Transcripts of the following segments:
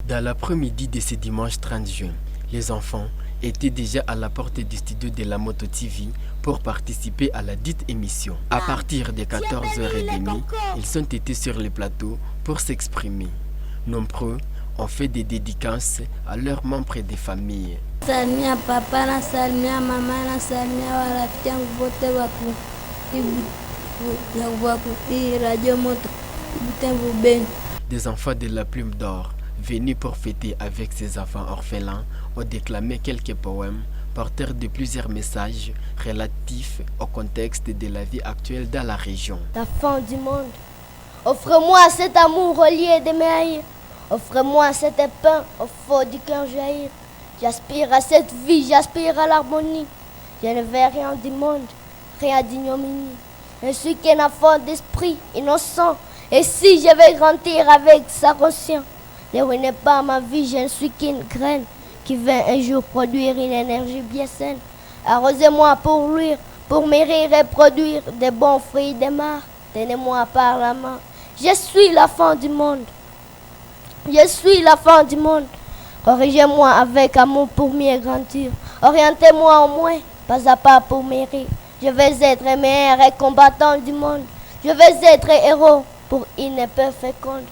Dans l'après-midi de ce dimanche 30 juin, les enfants étaient déjà à la porte du studio de la Moto TV pour participer à la dite émission. À partir de 14h30, ils ont été sur le plateau pour s'exprimer. Nombreux ont fait des dédicaces à leurs membres de famille. Salimia papa na salimia mama na salimia warafiki yangu wote waku Radio Moto Butembo Beni. Des enfants de la Plume d'Or venus pour fêter avec ses enfants orphelins ont déclamé quelques poèmes porteurs de plusieurs messages relatifs au contexte de la vie actuelle dans la région. La fin du monde, offre-moi cet amour relié des mers. Offre-moi cet pain au fond du cœur jaillir. J'aspire à cette vie, j'aspire à l'harmonie. Je ne veux rien du monde, rien d'ignominie. Je suis qu'un enfant d'esprit innocent. Et si je vais grandir avec sa conscience, ne ruinez pas ma vie, je ne suis qu'une graine qui va un jour produire une énergie bien saine. Arrosez-moi pour luire, pour mûrir et produire de bons fruits de mar. Tenez-moi par la main. Je suis la fin du monde. Je suis la fin du monde. Corrigez-moi avec amour pour mieux grandir. Orientez-moi au moins, pas à pas pour mûrir. Je vais être meilleur et combattant du monde. Je vais être héros pour une épée féconde.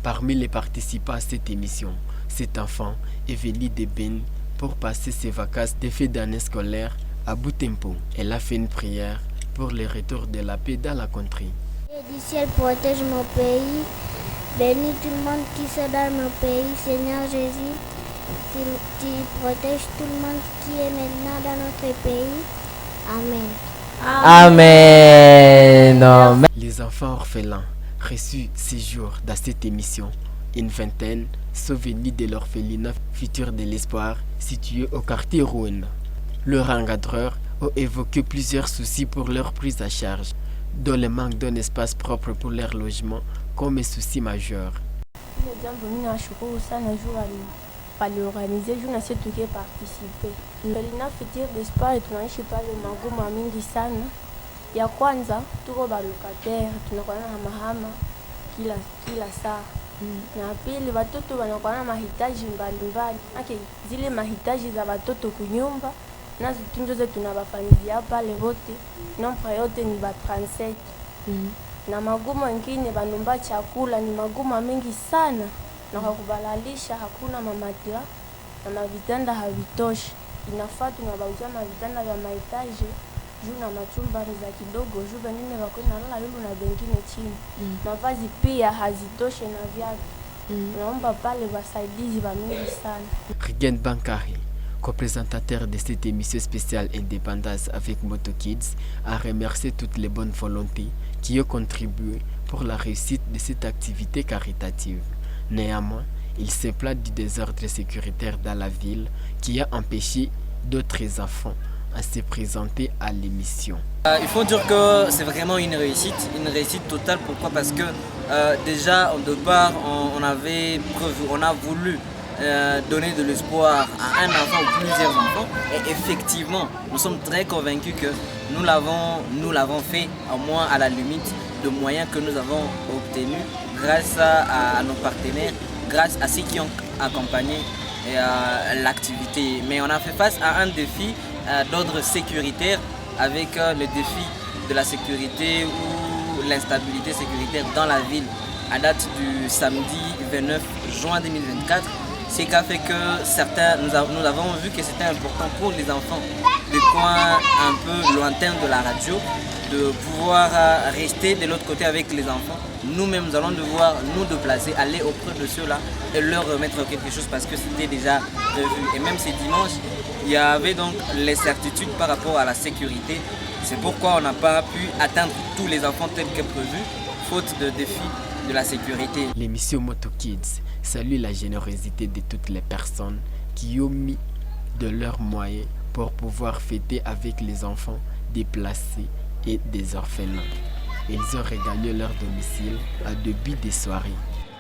Parmi les participants à cette émission, cet enfant est venu de Ben pour passer ses vacances de fin d'année scolaire à Butembo. Elle a fait une prière pour le retour de la paix dans la contrée. Du ciel protège mon pays. Bénis tout le monde qui se dans mon pays. Seigneur Jésus, tu protèges tout le monde qui est maintenant dans notre pays. Amen. Amen. Amen. Les enfants orphelins reçus ces jours dans cette émission, une vingtaine, sont venus de l'orphelinat Futur de l'Espoir situé au quartier Rouen. Leurs encadreurs ont évoqué plusieurs soucis pour leur prise à charge, dont le manque d'un espace propre pour leur logement comme un souci majeur. Waliorganize juu na sisi tukiparticipe. Orphelinat Futur d'Espoir tunaishi pale magumu mingi sana. Ya kwanza tuko balokataire, tunakuwa na mahama kila saa. Na pili watoto wanakuwa na mahitaji mbalimbali. Zile mahitaji za watoto kunyumba nazo tunjoze tunabafanyia pale wote. Nombre yote ni ba 37. Na magumu mengine banomba chakula ni magumu mengi sana. Na kwa kubalalisha hakuna mamatla na mavitanda havitoshi. Inafaa tunabauzia mavitanda vya mahitaji juu na machumba za kidogo juu wengine wako na lala lulu na wengine chini. Mavazi pia hazitoshi na viatu. Naomba pale wasaidizi wa mingi sana. Rigen Bankari, co-présentateur de cette émission spéciale Indépendance avec Moto Kids, a remercié toutes les bonnes volontés qui ont contribué pour la réussite de cette activité caritative. Néanmoins, il se plaint du désordre sécuritaire dans la ville qui a empêché d'autres enfants à se présenter à l'émission. Il faut dire que c'est vraiment une réussite totale. Pourquoi? Parce que déjà au départ on a voulu donner de l'espoir à un enfant ou plusieurs enfants, et effectivement nous sommes très convaincus que nous l'avons fait au moins à la limite de moyens que nous avons obtenus grâce à nos partenaires, grâce à ceux qui ont accompagné l'activité. Mais on a fait face à un défi d'ordre sécuritaire avec le défi de la sécurité ou l'instabilité sécuritaire dans la ville à date du samedi 29 juin 2024. Ce qui a fait que certains, nous avons vu que c'était important pour les enfants des coins un peu lointains de la radio de pouvoir rester de l'autre côté avec les enfants. Nous-mêmes, nous allons devoir nous déplacer, aller auprès de ceux-là et leur remettre quelque chose parce que c'était déjà prévu. Et même ce dimanche, il y avait donc les certitudes par rapport à la sécurité. C'est pourquoi on n'a pas pu atteindre tous les enfants tels que prévu, faute de défis de la sécurité. L'émission Moto Kids salue la générosité de toutes les personnes qui ont mis de leurs moyens pour pouvoir fêter avec les enfants déplacés et des orphelins. Ils ont régalé leur domicile à début des soirées.